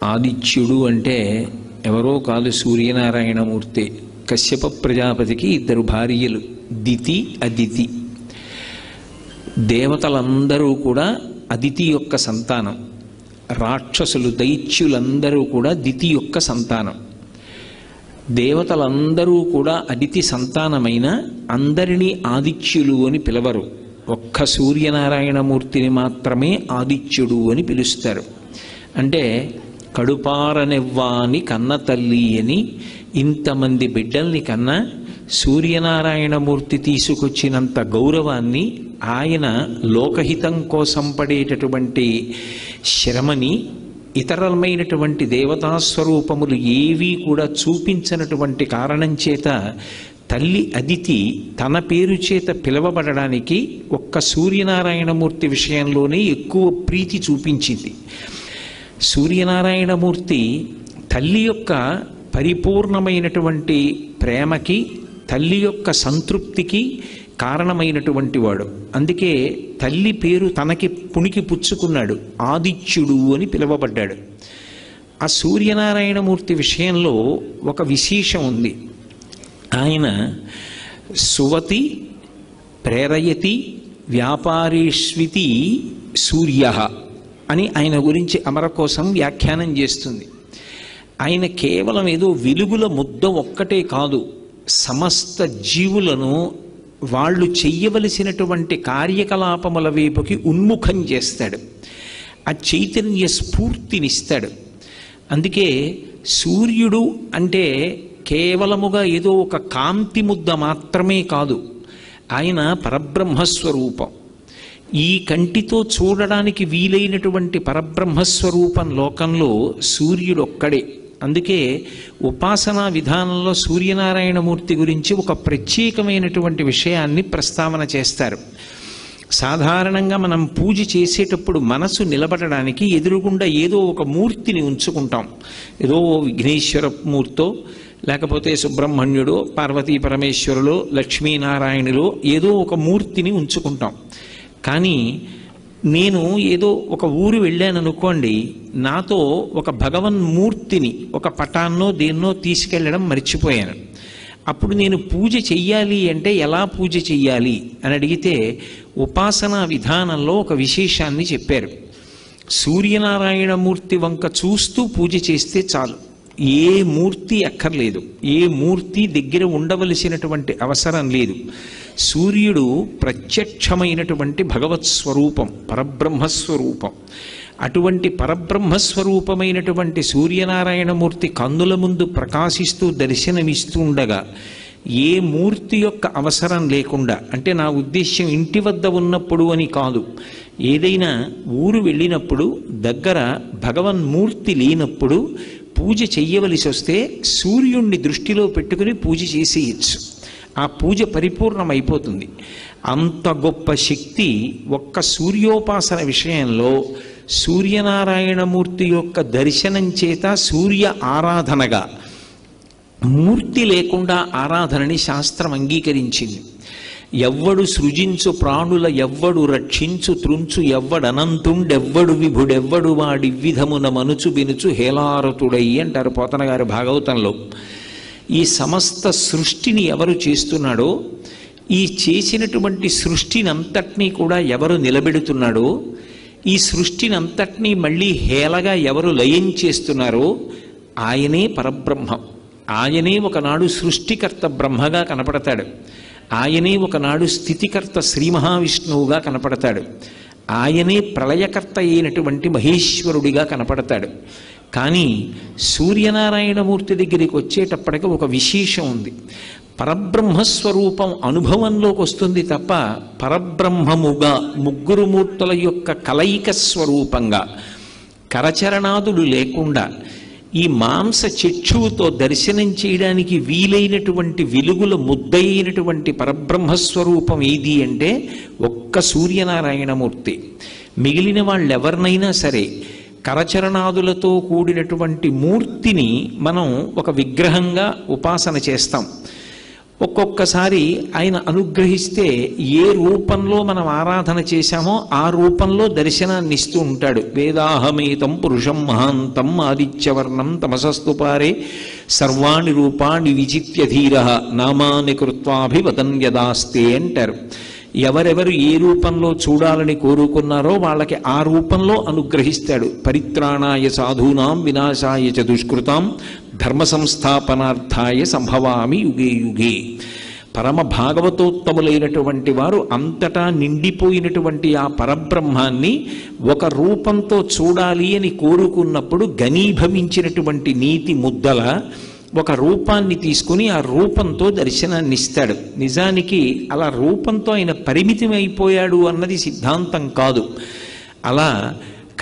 ఆదిత్యుడు అంటే ఎవరో కాదు, సూర్యనారాయణమూర్తి. కశ్యప ప్రజాపతికి ఇద్దరు భార్యలు, దితి అదితి. దేవతలందరూ కూడా అదితి యొక్క సంతానం. రాక్షసులు దైత్యులందరూ కూడా దితి యొక్క సంతానం. దేవతలందరూ కూడా అదితి సంతానమైన అందరినీ ఆదిత్యులు అని పిలవరు. ఒక్క సూర్యనారాయణమూర్తిని మాత్రమే ఆదిత్యుడు అని పిలుస్తారు. అంటే కడుపారనివ్వాని కన్న తల్లి అని ఇంతమంది బిడ్డల్ని కన్నా సూర్యనారాయణమూర్తి తీసుకొచ్చినంత గౌరవాన్ని, ఆయన లోకహితం కోసం పడేటటువంటి శ్రమని ఇతరమైనటువంటి దేవతాస్వరూపములు ఏవీ కూడా చూపించినటువంటి కారణం చేత తల్లి అదితి తన పేరు చేత పిలవబడడానికి ఒక్క సూర్యనారాయణమూర్తి విషయంలోనే ఎక్కువ ప్రీతి చూపించింది. సూర్యనారాయణమూర్తి తల్లి యొక్క పరిపూర్ణమైనటువంటి ప్రేమకి, తల్లి యొక్క సంతృప్తికి కారణమైనటువంటి వాడు. అందుకే తల్లి పేరు తనకి పుణికి పుచ్చుకున్నాడు, ఆదిత్యుడు అని పిలువబడ్డాడు. ఆ సూర్యనారాయణమూర్తి విషయంలో ఒక విశేషం ఉంది. ఆయన సువతి ప్రేరయతి వ్యాపారేష్వితి సూర్య అని ఆయన గురించి అమరకోశం వ్యాఖ్యానం చేస్తుంది. ఆయన కేవలం ఏదో వెలుగుల ముద్ద ఒక్కటే కాదు, సమస్త జీవులను వాళ్ళు చెయ్యవలసినటువంటి కార్యకలాపముల వైపుకి ఉన్ముఖం చేస్తాడు. ఆ చైతన్య స్ఫూర్తినిస్తాడు. అందుకే సూర్యుడు అంటే కేవలముగా ఏదో ఒక కాంతి ముద్ద మాత్రమే కాదు, ఆయన పరబ్రహ్మస్వరూపం. ఈ కంటితో చూడడానికి వీలైనటువంటి పరబ్రహ్మస్వరూపం లోకంలో సూర్యుడు ఒక్కడే. అందుకే ఉపాసనా విధానంలో సూర్యనారాయణమూర్తి గురించి ఒక ప్రత్యేకమైనటువంటి విషయాన్ని ప్రస్తావన చేస్తారు. సాధారణంగా మనం పూజ చేసేటప్పుడు మనసు నిలబడడానికి ఎదురుగుండా ఏదో ఒక మూర్తిని ఉంచుకుంటాం. ఏదో విఘ్నేశ్వర మూర్తో, లేకపోతే సుబ్రహ్మణ్యుడో, పార్వతీ పరమేశ్వరులో, లక్ష్మీనారాయణులో ఏదో ఒక మూర్తిని ఉంచుకుంటాం. కానీ నేను ఏదో ఒక ఊరు వెళ్ళాననుకోండి, నాతో ఒక భగవన్మూర్తిని, ఒక పటాన్నో దేన్నో తీసుకెళ్ళడం మర్చిపోయాను. అప్పుడు నేను పూజ చెయ్యాలి అంటే ఎలా పూజ చెయ్యాలి అని అడిగితే ఉపాసనా విధానంలో ఒక విశేషాన్ని చెప్పారు. సూర్యనారాయణమూర్తి వంక చూస్తూ పూజ చేస్తే చాలు, ఏ మూర్తి అక్కర్లేదు, ఏ మూర్తి దగ్గర ఉండవలసినటువంటి అవసరం లేదు. సూర్యుడు ప్రత్యక్షమైనటువంటి భగవత్ స్వరూపం, పరబ్రహ్మస్వరూపం. అటువంటి పరబ్రహ్మస్వరూపమైనటువంటి సూర్యనారాయణమూర్తి కన్నుల ముందు ప్రకాశిస్తూ దర్శనమిస్తూ ఉండగా ఏ మూర్తి యొక్క అవసరం లేకుండా, అంటే నా ఉద్దేశ్యం ఇంటి వద్ద ఉన్నప్పుడు అని కాదు, ఏదైనా ఊరు వెళ్ళినప్పుడు దగ్గర భగవన్మూర్తి లేనప్పుడు పూజ చెయ్యవలసి వస్తే సూర్యుణ్ణి దృష్టిలో పెట్టుకుని పూజ చేసేయచ్చు. ఆ పూజ పరిపూర్ణమైపోతుంది. అంత గొప్ప శక్తి ఒక్క సూర్యోపాసన విషయంలో సూర్యనారాయణమూర్తి యొక్క దర్శనం చేత సూర్య ఆరాధనగా, మూర్తి లేకుండా ఆరాధనని శాస్త్రం అంగీకరించింది. ఎవ్వడు సృజించు ప్రాణుల ఎవ్వడు రక్షించు త్రుంచు ఎవ్వడనంతుండెవ్వడు విభుడెవ్వడు వాడి విధమున మనుచు బినుచు హేలారతుడై అంటారు పోతన గారి భాగవతంలో. ఈ సమస్త సృష్టిని ఎవరు చేస్తున్నాడో, ఈ చేసినటువంటి సృష్టిని అంతటినీ కూడా ఎవరు నిలబెడుతున్నాడో, ఈ సృష్టిని అంతటినీ మళ్ళీ హేళగా ఎవరు లయం చేస్తున్నారో ఆయనే పరబ్రహ్మం. ఆయనే ఒకనాడు సృష్టికర్త బ్రహ్మగా కనపడతాడు. ఆయనే ఒకనాడు స్థితికర్త శ్రీ మహావిష్ణువుగా కనపడతాడు. ఆయనే ప్రళయకర్త అయినటువంటి మహేశ్వరుడిగా కనపడతాడు. కానీ సూర్యనారాయణమూర్తి దగ్గరికి వచ్చేటప్పటికి ఒక విశేషం ఉంది. పరబ్రహ్మస్వరూపం అనుభవంలోకి వస్తుంది తప్ప పరబ్రహ్మముగా ముగ్గురు మూర్తుల యొక్క కలయిక స్వరూపంగా కరచరణాదులు లేకుండా ఈ మాంస చక్షువుతో దర్శనం చేయడానికి వీలైనటువంటి వెలుగుల ముద్దయినటువంటి పరబ్రహ్మస్వరూపం ఏది అంటే ఒక్క సూర్యనారాయణమూర్తి. మిగిలిన వాళ్ళెవరినైనా సరే కరచరణాదులతో కూడినటువంటి మూర్తిని మనం ఒక విగ్రహంగా ఉపాసన చేస్తాం. ఒక్కొక్కసారి ఆయన అనుగ్రహిస్తే ఏ రూపంలో మనం ఆరాధన చేశామో ఆ రూపంలో దర్శనాన్ని ఇస్తూ ఉంటాడు. వేదాహమేతం పురుషం మహాంతం ఆదిత్యవర్ణం తమసస్తుపారే సర్వాణి రూపాణి విజిత్య ధీర నామాని కృత్వాభివదన్ యదాస్తే అంటారు. ఎవరెవరు ఏ రూపంలో చూడాలని కోరుకున్నారో వాళ్ళకి ఆ రూపంలో అనుగ్రహిస్తాడు. పరిత్రాణాయ సాధూనాం వినాశాయ చ దుష్కృతాం ధర్మ సంస్థాపనార్థాయ సంభవామి యుగే యుగే. పరమ భాగవతోత్తములైనటువంటి వారు అంతటా నిండిపోయినటువంటి ఆ పరబ్రహ్మాన్ని ఒక రూపంతో చూడాలి అని కోరుకున్నప్పుడు ఘనీభవించినటువంటి నీతి ముద్దల ఒక రూపాన్ని తీసుకుని ఆ రూపంతో దర్శనాన్ని ఇస్తాడు. నిజానికి అలా రూపంతో ఆయన పరిమితమైపోయాడు అన్నది సిద్ధాంతం కాదు. అలా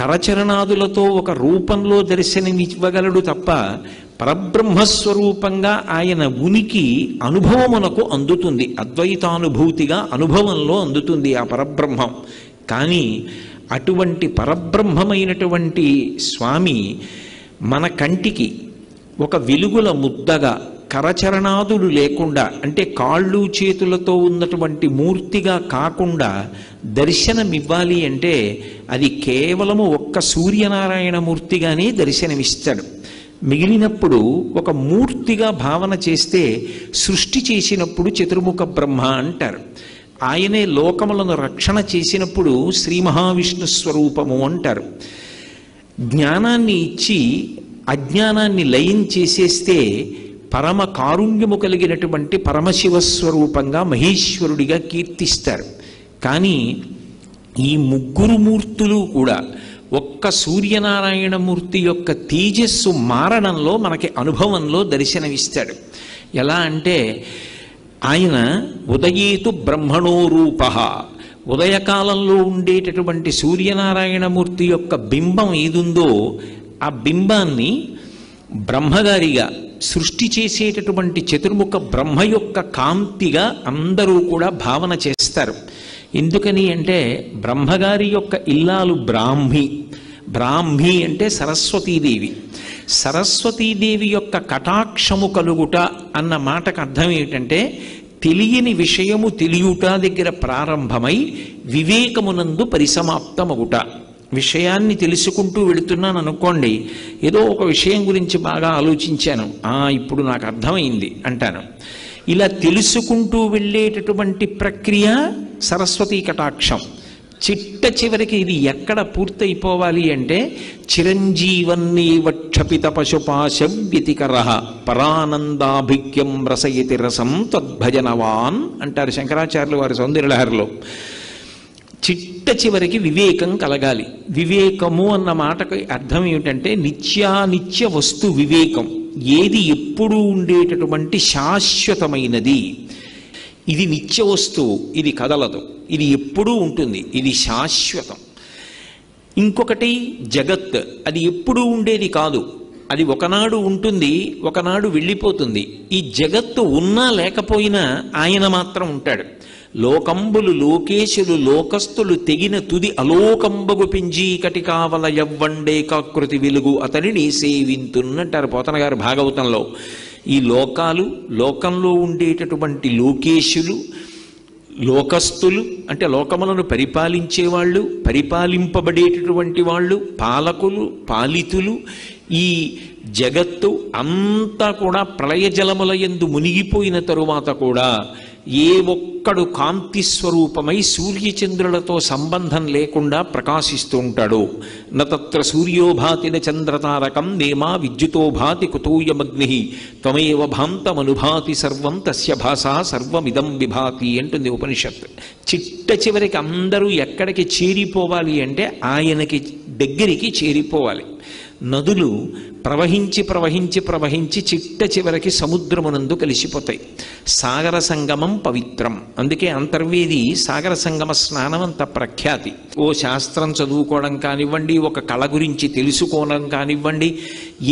కరచరణాదులతో ఒక రూపంలో దర్శనమివ్వగలడు తప్ప పరబ్రహ్మస్వరూపంగా ఆయన ఉనికి అనుభవమునకు అందుతుంది. అద్వైతానుభూతిగా అనుభవంలో అందుతుంది ఆ పరబ్రహ్మం. కానీ అటువంటి పరబ్రహ్మమైనటువంటి స్వామి మన కంటికి ఒక వెలుగుల ముద్దగా కరచరణాదులు లేకుండా, అంటే కాళ్ళు చేతులతో ఉన్నటువంటి మూర్తిగా కాకుండా దర్శనమివ్వాలి అంటే అది కేవలము ఒక్క సూర్యనారాయణ మూర్తిగానే దర్శనమిస్తాడు. మిగిలినప్పుడు ఒక మూర్తిగా భావన చేస్తే సృష్టి చేసినప్పుడు చతుర్ముఖ బ్రహ్మ అంటారు. ఆయనే లోకములను రక్షణ చేసినప్పుడు శ్రీ మహావిష్ణు స్వరూపము అంటారు. జ్ఞానాన్ని ఇచ్చి అజ్ఞానాన్ని లయం చేసేస్తే పరమ కారుణ్యము కలిగినటువంటి పరమశివస్వరూపంగా మహేశ్వరుడిగా కీర్తిస్తారు. కానీ ఈ ముగ్గురు మూర్తులు కూడా ఒక్క సూర్యనారాయణమూర్తి యొక్క తేజస్సు మారడంలో మనకి అనుభవంలో దర్శనమిస్తాడు. ఎలా అంటే ఆయన ఉదయేతు బ్రహ్మణో రూప, ఉదయకాలంలో ఉండేటటువంటి సూర్యనారాయణమూర్తి యొక్క బింబం ఏదుందో ఆ బింబాన్ని బ్రహ్మగారిగా సృష్టి చేసేటటువంటి చతుర్ముఖ బ్రహ్మ యొక్క కాంతిగా అందరూ కూడా భావన చేస్తారు. ఎందుకని అంటే బ్రహ్మగారి యొక్క ఇల్లాలు బ్రాహ్మి. బ్రాహ్మి అంటే సరస్వతీదేవి. సరస్వతీదేవి యొక్క కటాక్షము కలుగుట అన్న మాటకు అర్థం ఏమిటంటే తెలియని విషయము తెలియుట దగ్గర ప్రారంభమై వివేకమునందు పరిసమాప్తమగుట. విషయాన్ని తెలుసుకుంటూ వెళుతున్నాను అనుకోండి, ఏదో ఒక విషయం గురించి బాగా ఆలోచించాను, ఇప్పుడు నాకు అర్థమైంది అంటాను. ఇలా తెలుసుకుంటూ వెళ్ళేటటువంటి ప్రక్రియ సరస్వతీ కటాక్షం. చిట్ట చివరికి ఇది ఎక్కడ పూర్తయిపోవాలి అంటే చిరంజీవన్నీవ క్షపిత పశుపాశం వ్యతికర పరానందాభిక్యం రసయతి రసం తద్భజనవాన్ అంటారు శంకరాచార్యులు వారి సౌందర్యలహరిలో. చిట్ట చివరికి వివేకం కలగాలి. వివేకము అన్న మాటకు అర్థం ఏమిటంటే నిత్యానిత్య వస్తు వివేకం. ఏది ఎప్పుడూ ఉండేటటువంటి శాశ్వతమైనది, ఇది నిత్య వస్తువు, ఇది కదలదు, ఇది ఎప్పుడూ ఉంటుంది, ఇది శాశ్వతం. ఇంకొకటి జగత్, అది ఎప్పుడూ ఉండేది కాదు, అది ఒకనాడు ఉంటుంది, ఒకనాడు వెళ్ళిపోతుంది. ఈ జగత్తు ఉన్నా లేకపోయినా ఆయన మాత్రం ఉంటాడు. లోకంబులు లోకేశులు లోకస్తులు తెగిన తుది అలోకంబగు పింజీకటి కావల యవ్వండే కాకృతి వెలుగు అతనిని సేవింతున్నట్టారు పోతన గారు భాగవతంలో. ఈ లోకాలు, లోకంలో ఉండేటటువంటి లోకేశులు, లోకస్తులు అంటే లోకములను పరిపాలించేవాళ్ళు, పరిపాలింపబడేటటువంటి వాళ్ళు, పాలకులు, పాలితులు, ఈ జగత్తు అంతా కూడా ప్రళయ జలముల యందు మునిగిపోయిన తరువాత కూడా ఏ ఒక్కడు కాంతి స్వరూపమై సూర్యచంద్రులతో సంబంధం లేకుండా ప్రకాశిస్తూ ఉంటాడు. నత్ర సూర్యోభాతిన చంద్రతారకం నేమా విద్యుతోభాతి కుతూయమగ్ని త్వమేవ భాంతమనుభాతి సర్వం తస్య భాషా సర్వమిదం విభాతి అంటుంది ఉపనిషత్. చిట్ట చివరికి అందరూ ఎక్కడికి చేరిపోవాలి అంటే ఆయనకి దగ్గరికి చేరిపోవాలి. నదులు ప్రవహించి ప్రవహించి ప్రవహించి చిట్ట చివరికి సముద్రమునందు కలిసిపోతాయి. సాగర సంగమం పవిత్రం. అందుకే అంతర్వేది సాగర సంగమ స్నానం అంత ప్రఖ్యాతి. ఓ శాస్త్రం చదువుకోవడం కానివ్వండి, ఒక కళ గురించి తెలుసుకోవడం కానివ్వండి,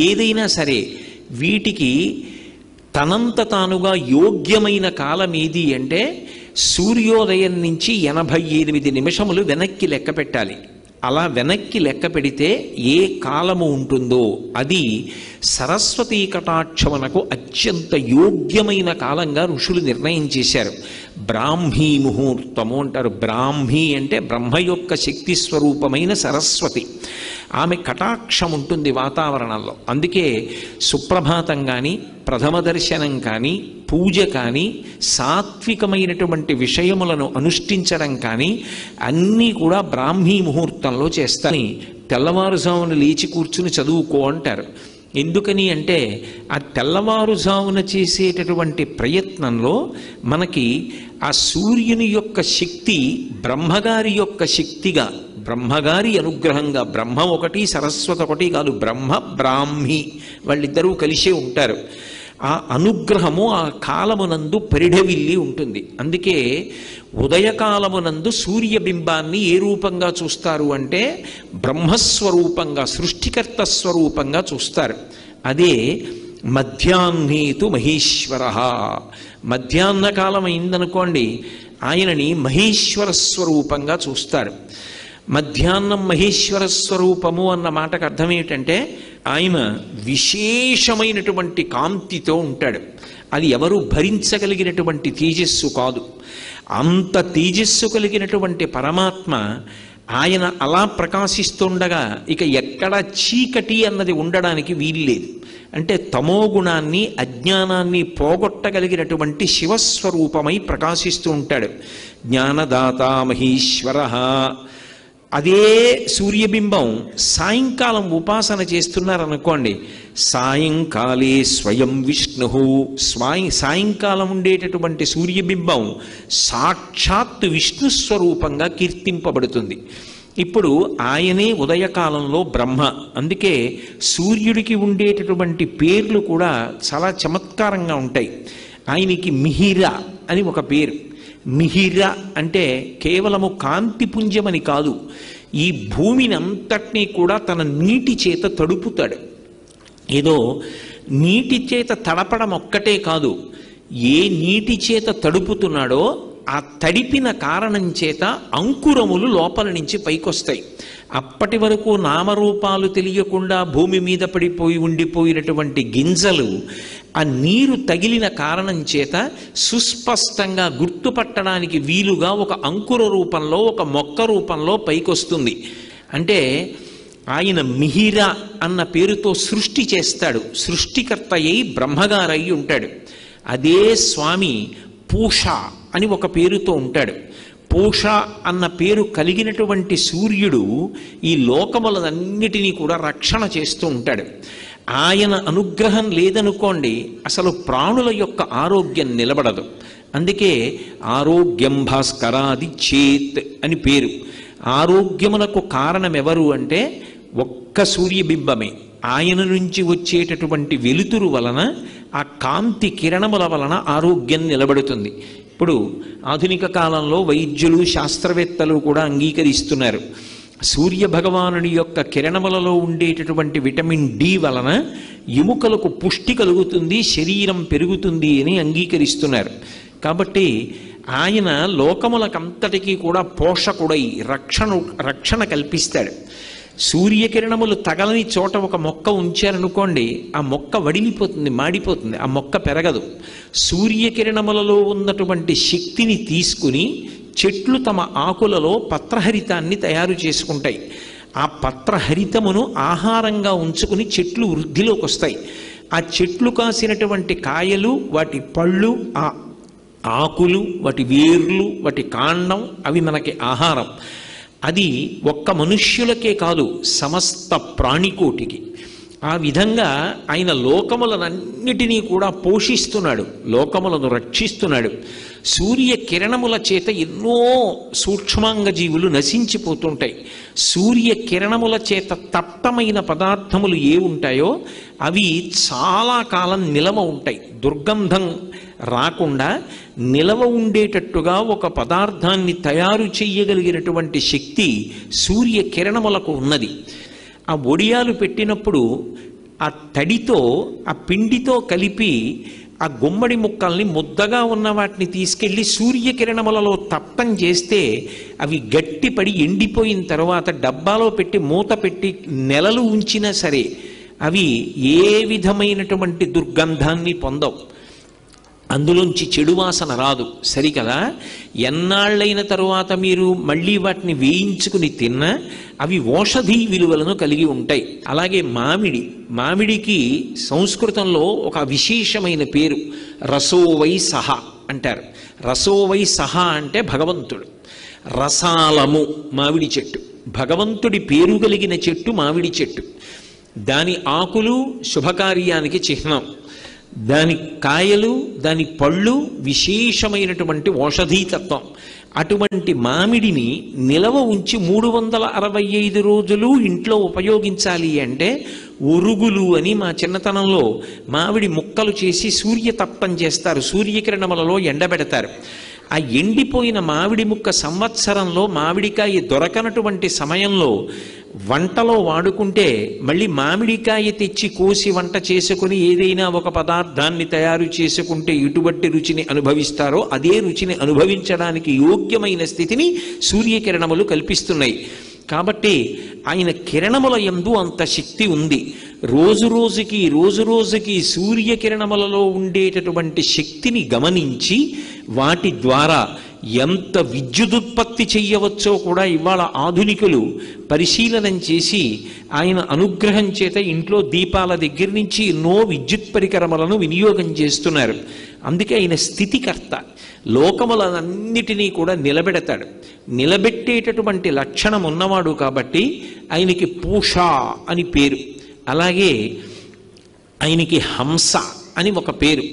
ఏదైనా సరే వీటికి తనంత తానుగా యోగ్యమైన కాలం ఏది అంటే సూర్యోదయం నుంచి 88 నిమిషములు వెనక్కి లెక్క పెట్టాలి. అలా వెనక్కి లెక్క పెడితే ఏ కాలము ఉంటుందో అది సరస్వతీ కటాక్షమునకు అత్యంత యోగ్యమైన కాలంగా ఋషులు నిర్ణయం చేశారు. బ్రాహ్మీ ముహూర్తము అంటారు. బ్రాహ్మీ అంటే బ్రహ్మ యొక్క శక్తి స్వరూపమైన సరస్వతి. ఆమె కటాక్షం ఉంటుంది వాతావరణంలో. అందుకే సుప్రభాతం కానీ, ప్రథమ దర్శనం కానీ, పూజ కానీ, సాత్వికమైనటువంటి విషయములను అనుష్ఠించడం కానీ అన్నీ కూడా బ్రాహ్మీ ముహూర్తంలో చేస్తాను. తెల్లవారుజామున లేచి కూర్చుని చదువుకో అంటారు. ఎందుకని అంటే ఆ తెల్లవారుజామున చేసేటటువంటి ప్రయత్నంలో మనకి ఆ సూర్యుని యొక్క శక్తి బ్రహ్మగారి యొక్క శక్తిగా, బ్రహ్మగారి అనుగ్రహంగా, బ్రహ్మ ఒకటి సరస్వతి ఒకటి కాదు, బ్రహ్మ బ్రాహ్మి వాళ్ళిద్దరూ కలిసే ఉంటారు. ఆ అనుగ్రహము ఆ కాలమునందు పరిఢవిల్లి ఉంటుంది. అందుకే ఉదయకాలమునందు సూర్యబింబాన్ని ఏ రూపంగా చూస్తారు అంటే బ్రహ్మస్వరూపంగా, సృష్టికర్త స్వరూపంగా చూస్తారు. అదే మధ్యాహ్నేతు మహేశ్వర. మధ్యాహ్న కాలం అయిందనుకోండి, ఆయనని మహేశ్వర స్వరూపంగా చూస్తారు. మధ్యాహ్నం మహేశ్వర స్వరూపము అన్న మాటకు అర్థం ఏమిటంటే ఆయన విశేషమైనటువంటి కాంతితో ఉంటాడు. అది ఎవరు భరించగలిగినటువంటి తేజస్సు కాదు. అంత తేజస్సు కలిగినటువంటి పరమాత్మ ఆయన అలా ప్రకాశిస్తుండగా ఇక ఎక్కడ చీకటి అన్నది ఉండడానికి వీల్లేదు. అంటే తమోగుణాన్ని, అజ్ఞానాన్ని పోగొట్టగలిగినటువంటి శివస్వరూపమై ప్రకాశిస్తూ ఉంటాడు. జ్ఞానదాత మహేశ్వర. అదే సూర్యబింబం సాయంకాలం ఉపాసన చేస్తున్నారనుకోండి, సాయంకాలే స్వయం విష్ణు. సాయంకాలం ఉండేటటువంటి సూర్యబింబం సాక్షాత్ విష్ణు స్వరూపంగా కీర్తింపబడుతుంది. ఇప్పుడు ఆయనే ఉదయకాలంలో బ్రహ్మ. అందుకే సూర్యుడికి ఉండేటటువంటి పేర్లు కూడా చాలా చమత్కారంగా ఉంటాయి. ఆయనకి మిహిర అని ఒక పేరు. మిహిర అంటే కేవలము కాంతిపుంజమని కాదు, ఈ భూమిని అంతటినీ కూడా తన నీటి చేత తడుపుతాడు. ఏదో నీటి చేత తడపడం ఒక్కటే కాదు, ఏ నీటి చేత తడుపుతున్నాడో ఆ తడిపిన కారణం చేత అంకురములు లోపల నుంచి పైకొస్తాయి. అప్పటి వరకు నామరూపాలు తెలియకుండా భూమి మీద పడిపోయి ఉండిపోయినటువంటి గింజలు ఆ నీరు తగిలిన కారణం చేత సుస్పష్టంగా గుర్తుపట్టడానికి వీలుగా ఒక అంకుర రూపంలో, ఒక మొక్క రూపంలో పైకొస్తుంది. అంటే ఆయన మిహిర అన్న పేరుతో సృష్టి చేస్తాడు. సృష్టికర్త అయి బ్రహ్మగారై ఉంటాడు. అదే స్వామి పూష అని ఒక పేరుతో ఉంటాడు. పూష అన్న పేరు కలిగినటువంటి సూర్యుడు ఈ లోకములన్నిటినీ కూడా రక్షణ చేస్తూ ఉంటాడు. ఆయన అనుగ్రహం లేదనుకోండి అసలు ప్రాణుల యొక్క ఆరోగ్యం నిలబడదు. అందుకే ఆరోగ్యం భాస్కరాది చేత్ అని పేరు. ఆరోగ్యమునకు కారణం ఎవరు అంటే ఒక్క సూర్యబింబమే. ఆయన నుంచి వచ్చేటటువంటి వెలుతురు వలన, ఆ కాంతి కిరణముల వలన ఆరోగ్యం నిలబడుతుంది. ఇప్పుడు ఆధునిక కాలంలో వైద్యులు, శాస్త్రవేత్తలు కూడా అంగీకరిస్తున్నారు. సూర్య భగవానుని యొక్క కిరణములలో ఉండేటటువంటి విటమిన్ డి వలన ఎముకలకు పుష్టి కలుగుతుంది, శరీరం పెరుగుతుంది అని అంగీకరిస్తున్నారు. కాబట్టి ఆయన లోకములకంతటికీ కూడా పోషకుడై రక్షణ కల్పిస్తాడు. సూర్యకిరణములు తగలని చోట ఒక మొక్క ఉంచారనుకోండి, ఆ మొక్క వడిలిపోతుంది, మాడిపోతుంది, ఆ మొక్క పెరగదు. సూర్యకిరణములలో ఉన్నటువంటి శక్తిని తీసుకుని చెట్లు తమ ఆకులలో పత్రహరితాన్ని తయారు చేసుకుంటాయి. ఆ పత్రహరితమును ఆహారంగా ఉంచుకుని చెట్లు వృద్ధిలోకి వస్తాయి. ఆ చెట్లు కాసినటువంటి కాయలు, వాటి పళ్ళు, ఆ ఆకులు, వాటి వేర్లు, వాటి కాండం అవి మనకి ఆహారం. అది ఒక్క మనుష్యులకే కాదు, సమస్త ప్రాణికోటికి. ఆ విధంగా ఆయన లోకములనన్నిటినీ కూడా పోషిస్తున్నాడు, లోకములను రక్షిస్తున్నాడు. సూర్య కిరణముల చేత ఎన్నో సూక్ష్మాంగ జీవులు నశించిపోతుంటాయి. సూర్య కిరణముల చేత తప్తమైన పదార్థములు ఏ ఉంటాయో అవి చాలా కాలం నిలవ ఉంటాయి. దుర్గంధం రాకుండా నిలవ ఉండేటట్టుగా ఒక పదార్థాన్ని తయారు చేయగలిగినటువంటి శక్తి సూర్య కిరణములకు ఉన్నది. ఆ ఒడియాలు పెట్టినప్పుడు ఆ తడితో, ఆ పిండితో కలిపి ఆ గుమ్మడి ముక్కల్ని ముద్దగా ఉన్న వాటిని తీసుకెళ్ళి సూర్యకిరణములలో తప్పం చేస్తే అవి గట్టిపడి ఎండిపోయిన తర్వాత డబ్బాలో పెట్టి మూత పెట్టి నెలలు ఉంచినా సరే అవి ఏ విధమైనటువంటి దుర్గంధాన్ని పొందవు, అందులోంచి చెడు వాసన రాదు. సరికదా? ఎన్నాళ్ళైన తరువాత మీరు మళ్ళీ వాటిని వేయించుకుని తిన్నా అవి ఔషధీ విలువలను కలిగి ఉంటాయి. అలాగే మామిడికి సంస్కృతంలో ఒక విశేషమైన పేరు రసోవై సహ అంటారు. రసోవై సహ అంటే భగవంతుడు. రసాలము మామిడి చెట్టు, భగవంతుడి పేరు కలిగిన చెట్టు మామిడి చెట్టు. దాని ఆకులు శుభకార్యానికి చిహ్నం, దాని కాయలు దాని పళ్ళు విశేషమైనటువంటి ఔషధీతత్వం. అటువంటి మామిడిని నిలవ ఉంచి 365 రోజులు ఇంట్లో ఉపయోగించాలి అంటే ఒరుగులు అని మా చిన్నతనంలో మామిడి ముక్కలు చేసి సూర్యతప్తం చేస్తారు, సూర్యకిరణములలో ఎండబెడతారు. ఆ ఎండిపోయిన మామిడి ముక్క సంవత్సరంలో మామిడికాయ దొరకనటువంటి సమయంలో వంటలో వాడుకుంటే మళ్ళీ మామిడికాయ తెచ్చి కోసి వంట చేసుకుని ఏదైనా ఒక పదార్థాన్ని తయారు చేసుకుంటే ఎటువంటి రుచిని అనుభవిస్తారో అదే రుచిని అనుభవించడానికి యోగ్యమైన స్థితిని సూర్యకిరణములు కల్పిస్తున్నాయి. కాబట్టి ఆయన కిరణముల యందు అంత శక్తి ఉంది. రోజు రోజుకి సూర్యకిరణములలో ఉండేటటువంటి శక్తిని గమనించి వాటి ద్వారా ఎంత విద్యుదుత్పత్తి చెయ్యవచ్చో కూడా ఇవాళ ఆధునికులు పరిశీలనం చేసి ఆయన అనుగ్రహం చేత ఇంట్లో దీపాల దగ్గర నుంచి ఎన్నో విద్యుత్ పరికరములను వినియోగం చేస్తున్నారు. అందుకే ఆయన స్థితికర్త, లోకములన్నిటినీ కూడా నిలబెడతాడు. నిలబెట్టేటటువంటి లక్షణం ఉన్నవాడు కాబట్టి ఆయనకి పూష అని పేరు. అలాగే ఆయనకి హంస అని ఒక పేరు.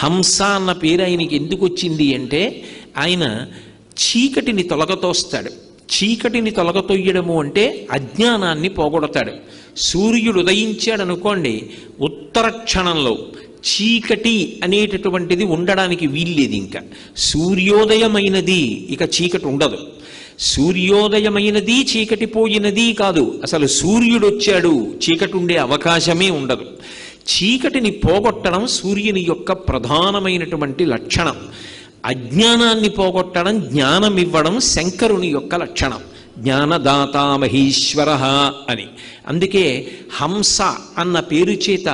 హంస అన్న పేరు ఆయనకి ఎందుకు వచ్చింది అంటే ఆయన చీకటిని తొలగతోస్తాడు. చీకటిని తొలగతొయ్యడము అంటే అజ్ఞానాన్ని పోగొడతాడు. సూర్యుడు ఉదయించాడు అనుకోండి, ఉత్తర క్షణంలో చీకటి అనేటటువంటిది ఉండడానికి వీల్లేదు. ఇంకా సూర్యోదయమైనది ఇక చీకటి ఉండదు. సూర్యోదయమైనది చీకటి పోయినది కాదు, అసలు సూర్యుడు వచ్చాడు చీకటి ఉండే అవకాశమే ఉండదు. చీకటిని పోగొట్టడం సూర్యుని యొక్క ప్రధానమైనటువంటి లక్షణం. అజ్ఞానాన్ని పోగొట్టడం, జ్ఞానం ఇవ్వడం శంకరుని యొక్క లక్షణం. జ్ఞానదాత మహేశ్వర అని. అందుకే హంస అన్న పేరు చేత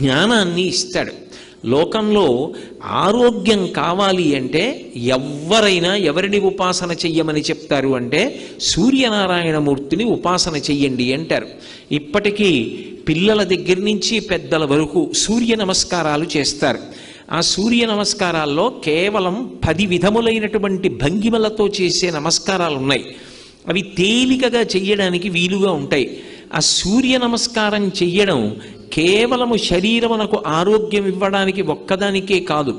జ్ఞానాన్ని ఇస్తాడు. లోకంలో ఆరోగ్యం కావాలి అంటే ఎవరైనా ఎవరిని ఉపాసన చెయ్యమని చెప్తారు అంటే సూర్యనారాయణమూర్తిని ఉపాసన చెయ్యండి అంటారు. ఇప్పటికీ పిల్లల దగ్గర నుంచి పెద్దల వరకు సూర్య నమస్కారాలు చేస్తారు. ఆ సూర్య నమస్కారాల్లో కేవలం 10 విధములైనటువంటి భంగిమలతో చేసే నమస్కారాలు ఉన్నాయి. అవి తేలికగా చెయ్యడానికి వీలుగా ఉంటాయి. ఆ సూర్య నమస్కారం చెయ్యడం కేవలము శరీరమునకు ఆరోగ్యం ఇవ్వడానికి ఒక్కదానికే కాదు,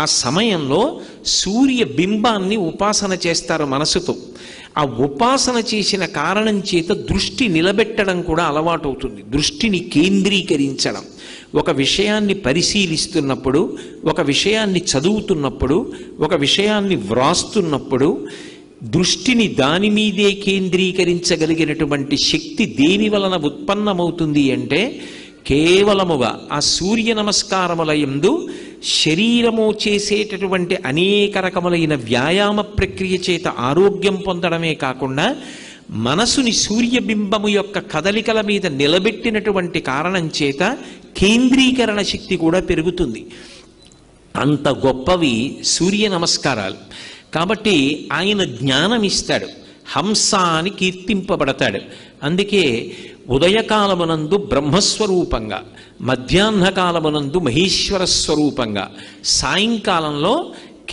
ఆ సమయంలో సూర్య బింబాన్ని ఉపాసన చేస్తారు మనసుతో. ఆ ఉపాసన చేసిన కారణం చేత దృష్టి నిలబెట్టడం కూడా అలవాటు అవుతుంది. దృష్టిని కేంద్రీకరించడం, ఒక విషయాన్ని పరిశీలిస్తున్నప్పుడు, ఒక విషయాన్ని చదువుతున్నప్పుడు, ఒక విషయాన్ని వ్రాస్తున్నప్పుడు దృష్టిని దాని మీదే కేంద్రీకరించగలిగినటువంటి శక్తి దేని వలన ఉత్పన్నమవుతుంది అంటే కేవలముగా ఆ సూర్య నమస్కారముల యందు శరీరము చేసేటటువంటి అనేక రకములైన వ్యాయామ ప్రక్రియ చేత ఆరోగ్యం పొందడమే కాకుండా మనసుని సూర్యబింబము యొక్క కదలికల మీద నిలబెట్టినటువంటి కారణం చేత కేంద్రీకరణ శక్తి కూడా పెరుగుతుంది. అంత గొప్పవి సూర్య నమస్కారాలు. కాబట్టి ఆయన జ్ఞానం ఇస్తాడు, హంస అని కీర్తింపబడతాడు. అందుకే ఉదయకాలమునందు బ్రహ్మస్వరూపంగా, మధ్యాహ్నకాలమునందు మహేశ్వర స్వరూపంగా, సాయంకాలంలో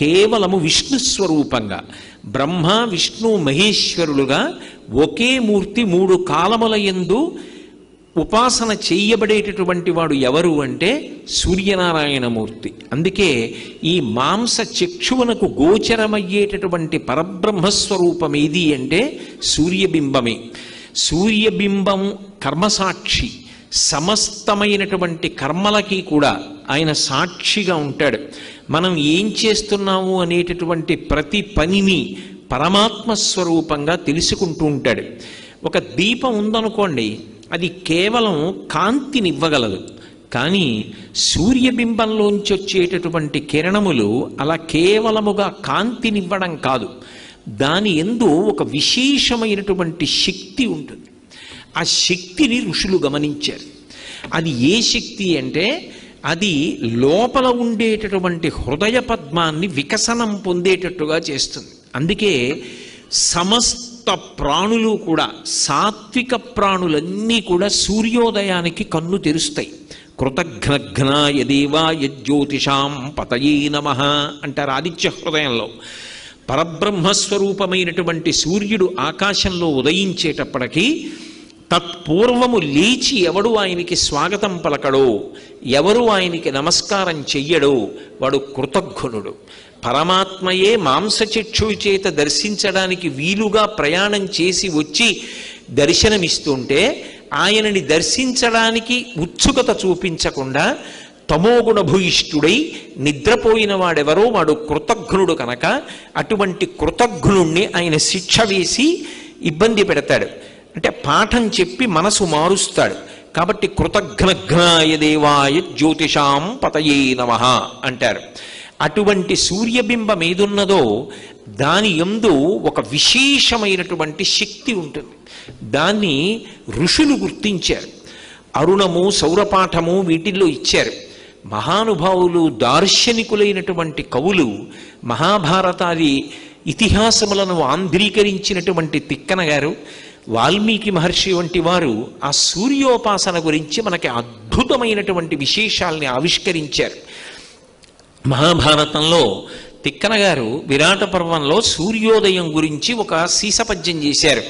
కేవలము విష్ణు స్వరూపంగా, బ్రహ్మ విష్ణు మహేశ్వరులుగా ఒకే మూర్తి 3 కాలముల యందు ఉపాసన చేయబడేటటువంటి వాడు ఎవరు అంటే సూర్యనారాయణమూర్తి. అందుకే ఈ మాంస చక్షువునకు గోచరమయ్యేటటువంటి పరబ్రహ్మస్వరూపం ఏది అంటే సూర్యబింబమే. సూర్యబింబం కర్మసాక్షి, సమస్తమైనటువంటి కర్మలకి కూడా ఆయన సాక్షిగా ఉంటాడు. మనం ఏం చేస్తున్నాము అనేటటువంటి ప్రతి పనిని పరమాత్మ స్వరూపంగా తెలుసుకుంటూ ఉంటాడు. ఒక దీపం ఉందనుకోండి, అది కేవలం కాంతినివ్వగలదు, కానీ సూర్యబింబంలోంచి వచ్చేటటువంటి కిరణములు అలా కేవలముగా కాంతినివ్వడం కాదు, దాని యందు ఒక విశేషమైనటువంటి శక్తి ఉంటుంది. ఆ శక్తిని ఋషులు గమనించారు. అది ఏ శక్తి అంటే అది లోపల ఉండేటటువంటి హృదయ పద్మాన్ని వికసనం పొందేటట్టుగా చేస్తుంది. అందుకే సమస్త ప్రాణులు కూడా, సాత్విక ప్రాణులన్నీ కూడా సూర్యోదయానికి కన్ను తెరుస్తాయి. కృతఘ్నఘ్నాయ దేవాయ జ్యోతిషాం పతయే నమః అంటారు ఆదిత్య హృదయంలో. పరబ్రహ్మస్వరూపమైనటువంటి సూర్యుడు ఆకాశంలో ఉదయించేటప్పటికీ తత్పూర్వము లేచి ఎవడు ఆయనకి స్వాగతం పలకడో, ఎవరు ఆయనకి నమస్కారం చెయ్యడో వాడు కృతఘ్నుడు. పరమాత్మయే మాంసచక్షు చేత దర్శించడానికి వీలుగా ప్రయాణం చేసి వచ్చి దర్శనమిస్తుంటే ఆయనని దర్శించడానికి ఉత్సుకత చూపించకుండా తమోగుణ భూయిష్ఠుడై నిద్రపోయిన వాడెవరో వాడు కృతఘ్నుడు కనుక అటువంటి కృతఘ్నుణ్ణి ఆయన శిక్ష వేసి ఇబ్బంది పెడతాడు. అంటే పాఠం చెప్పి మనసు మారుస్తాడు. కాబట్టి కృతఘ్నఘ్నాయ దేవాయ జ్యోతిషాం పతయే నమః అంటారు. అటువంటి సూర్యబింబం ఏదున్నదో దాని యందు ఒక విశేషమైనటువంటి శక్తి ఉంటుంది. దాన్ని ఋషులు గుర్తించారు. అరుణము, సౌరపాఠము వీటిల్లో ఇచ్చారు. మహానుభావులు, దార్శనికులైనటువంటి కవులు మహాభారతాది ఇతిహాసములను ఆంధ్రీకరించినటువంటి తిక్కన గారు, వాల్మీకి మహర్షి వంటి వారు ఆ సూర్యోపాసన గురించి మనకి అద్భుతమైనటువంటి విశేషాల్ని ఆవిష్కరించారు. మహాభారతంలో తిక్కన గారు విరాట పర్వంలో సూర్యోదయం గురించి ఒక సీసపద్యం చేశారు.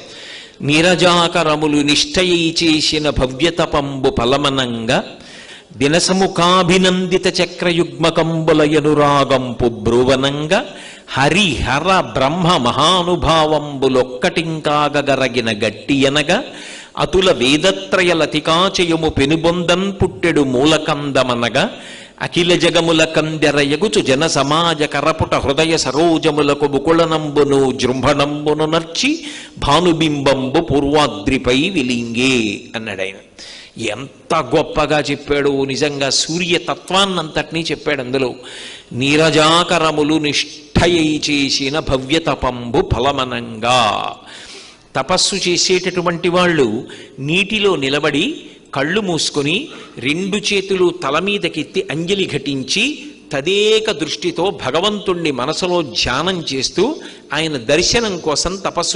నీరజాకరములు నిష్టయై చేసిన భవ్యతపంబు ఫలమనంగా దినసముఖాభినందిత చక్రయుగ్మకంబులయనురాగంపు బ్రువనంగా హరిహర బ్రహ్మ మహానుభావంబులొక్కటింకాగరగిన గట్టియనగా అతుల వేదత్రయలతికాచయము పెనుబొందన్ పుట్టెడు మూలకందమనగా అఖిల జగముల కందెరయగుచు జన సమాజ కరపుట హృదయ సరోజములకు ముకుళనంబును జృంభణంబును నర్చి భానుబింబంబు పూర్వాద్రిపై విలింగే అన్నాడు ఆయన. ఎంత గొప్పగా చెప్పాడు! నిజంగా సూర్యతత్వాన్నంతటినీ చెప్పాడు అందులో. నీరజాకరములు నిష్ఠయై చేసిన భవ్యతపంబు ఫలమనంగా. తపస్సు చేసేటటువంటి వాళ్ళు నీటిలో నిలబడి కళ్ళు మూసుకొని రెండు చేతులు తల మీదకెత్తి అంజలి ఘటించి తదేక దృష్టితో భగవంతుణ్ణి మనసులో ధ్యానం చేస్తూ ఆయన దర్శనం కోసం తపస్సు